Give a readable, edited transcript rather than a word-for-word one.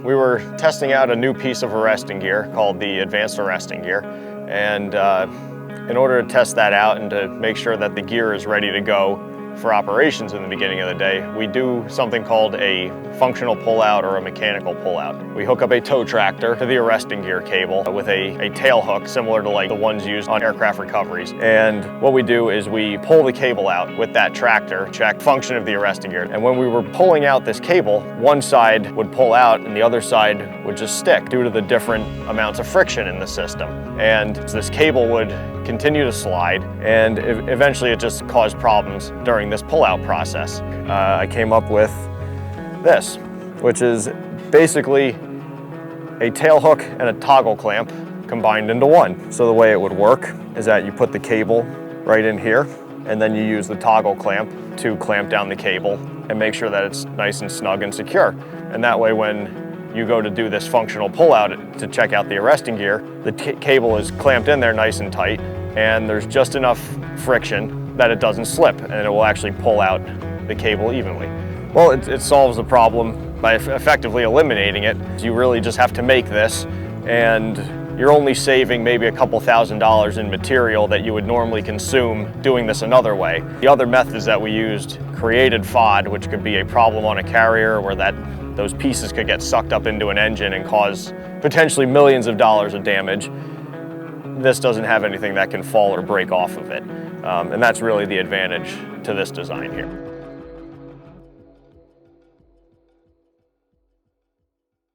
We were testing out a new piece of arresting gear called the Advanced Arresting Gear, and in order to test that out and to make sure that the gear is ready to go for operations in the beginning of the day, we do something called a functional pull-out or a mechanical pull-out. We hook up a tow tractor to the arresting gear cable with a tail hook similar to like the ones used on aircraft recoveries. And what we do is we pull the cable out with that tractor, check function of the arresting gear. And when we were pulling out this cable, one side would pull out and the other side would just stick due to the different amounts of friction in the system. And this cable would continue to slide, and eventually it just caused problems during this pull-out process. I came up with this, which is basically a tail hook and a toggle clamp combined into one. So the way it would work is that you put the cable right in here, and then you use the toggle clamp to clamp down the cable and make sure that it's nice and snug and secure. And that way when you go to do this functional pull-out to check out the arresting gear, the cable is clamped in there nice and tight, and there's just enough friction that it doesn't slip, and it will actually pull out the cable evenly. Well, it solves the problem by effectively eliminating it. You really just have to make this, and you're only saving maybe a couple $1,000s in material that you would normally consume doing this another way. The other methods that we used created FOD, which could be a problem on a carrier where those pieces could get sucked up into an engine and cause potentially millions of dollars of damage. This doesn't have anything that can fall or break off of it. And that's really the advantage to this design here.